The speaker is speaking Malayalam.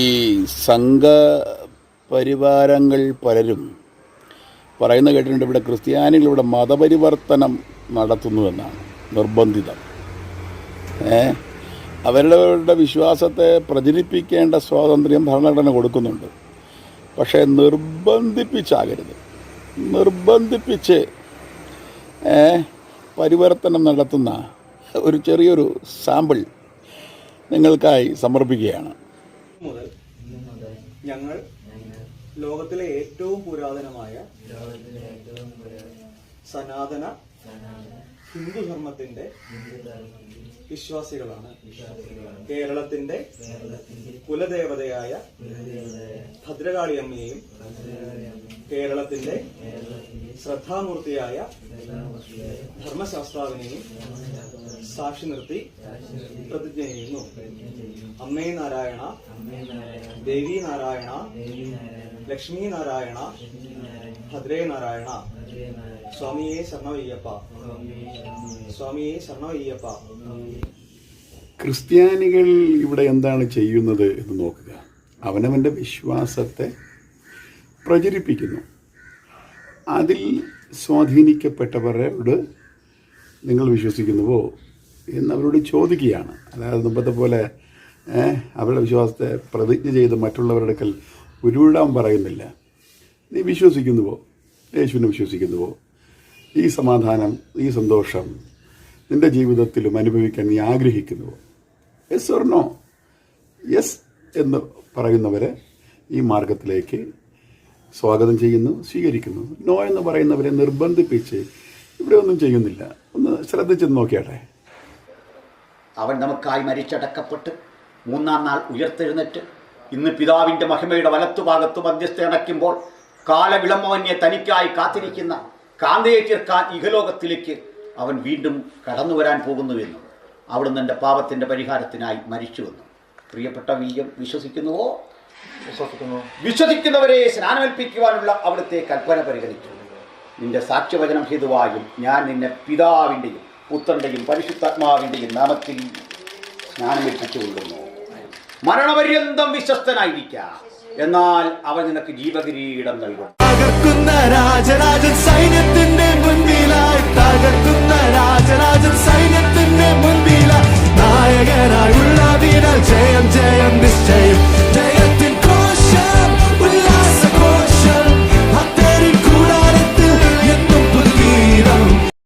ഈ സംഘപരിവാരങ്ങൾ പലരും പറയുന്ന കേട്ടിട്ടുണ്ട്, ഇവിടെ ക്രിസ്ത്യാനികൾ ഇവിടെ മതപരിവർത്തനം നടത്തുന്നുവെന്നാണ്. നിർബന്ധിതം. അവരുടെ വിശ്വാസത്തെ പ്രചരിപ്പിക്കേണ്ട സ്വാതന്ത്ര്യം ഭരണഘടന കൊടുക്കുന്നുണ്ട്. പക്ഷേ നിർബന്ധിപ്പിച്ചാകരുത്. നിർബന്ധിപ്പിച്ച് പരിവർത്തനം നടത്തുന്ന ഒരു ചെറിയൊരു സാമ്പിൾ നിങ്ങൾക്കായി സമർപ്പിക്കുകയാണ്. മുതൽ ഞങ്ങൾ ലോകത്തിലെ ഏറ്റവും പുരാതനമായ സനാതന ഹിന്ദു ധർമ്മത്തിന്റെ വിശ്വാസികളാണ്. കേരളത്തിന്റെ കുലദേവതയായ ഭദ്രകാളി അമ്മയെയും കേരളത്തിന്റെ ശ്രദ്ധാമൂർത്തിയായ ധർമ്മശാസ്ത്രാവിനെയും സാക്ഷി നിർത്തി പ്രതിജ്ഞ ചെയ്യുന്നു. അമ്മേ നാരായണ, ദേവി നാരായണ, ലക്ഷ്മി നാരായണ, ഭദ്രേ നാരായണ, സ്വാമിയെ ശരണമയ്യപ്പ, സ്വാമിയെ ശരണമയ്യപ്പ. ക്രിസ്ത്യാനികൾ ഇവിടെ എന്താണ് ചെയ്യുന്നത് എന്ന് നോക്കുക. അവനവൻ്റെ വിശ്വാസത്തെ പ്രചരിപ്പിക്കുന്നു. അതിൽ സ്വാധീനിക്കപ്പെട്ടവരോട് നിങ്ങൾ വിശ്വസിക്കുന്നുവോ എന്നവരോട് ചോദിക്കുകയാണ്. അതായത് മുമ്പത്തെ പോലെ അവരുടെ വിശ്വാസത്തെ പ്രതിജ്ഞ ചെയ്ത് മറ്റുള്ളവരുടെ അടുക്കൽ ഉരുവിടാൻ പറയുന്നില്ല. നീ വിശ്വസിക്കുന്നുവോ? യേശുവിനെ വിശ്വസിക്കുന്നുവോ? ഈ സമാധാനം, ഈ സന്തോഷം നിൻ്റെ ജീവിതത്തിലും അനുഭവിക്കാൻ നീ ആഗ്രഹിക്കുന്നുവോ? Yes or no? യെസ് എന്ന് പറയുന്നവരെ ഈ മാർഗത്തിലേക്ക് സ്വാഗതം ചെയ്യുന്നു, സ്വീകരിക്കുന്നു. നോ എന്ന് പറയുന്നവരെ നിർബന്ധിപ്പിച്ച് ഇവിടെ ഒന്നും ചെയ്യുന്നില്ല. ഒന്ന് ശ്രദ്ധിച്ചെന്ന് നോക്കിയാട്ടെ. അവൻ നമുക്കായി മരിച്ചടക്കപ്പെട്ട് മൂന്നാം നാൾ ഉയർത്തെഴുന്നേറ്റ് ഇന്ന് പിതാവിൻ്റെ മഹിമയുടെ വലത്തുഭാഗത്ത് മധ്യസ്ഥ അണയ്ക്കുമ്പോൾ കാലവിളംബവന്യെ തനിക്കായി കാത്തിരിക്കുന്ന കാന്തയെ തീർക്കാൻ ഇഹലോകത്തിലേക്ക് അവൻ വീണ്ടും കടന്നു വരാൻ പോകുന്നുവെന്നും അവിടുന്ന് എൻ്റെ പാപത്തിൻ്റെ പരിഹാരത്തിനായി മരിച്ചുവെന്നും പ്രിയപ്പെട്ട വീര്യം വിശ്വസിക്കുന്നുവോ? വിശ്വസിക്കുന്നവരെ സ്നാനമേൽപ്പിക്കുവാനുള്ള അവിടുത്തെ കൽപ്പന പരിഗണിച്ചു. നിന്റെ സാക്ഷ്യവചനം ഹേതുവായും ഞാൻ നിന്നെ പിതാവിൻ്റെയും പുത്രൻ്റെയും പരിശുദ്ധാത്മാവിൻ്റെയും നാമത്തിൽ സ്നാനമേൽപ്പിച്ചു കൊള്ളുന്നു. മരണപര്യന്തം വിശ്വസ്തനായിരിക്കാം, എന്നാൽ അവൻ നിനക്ക് ജീവകിരീടം നൽകും. തകർക്കുന്ന രാജരാജൻ സൈന്യത്തിന്റെ മുൻപിലായി തകർക്കുന്ന രാജരാജ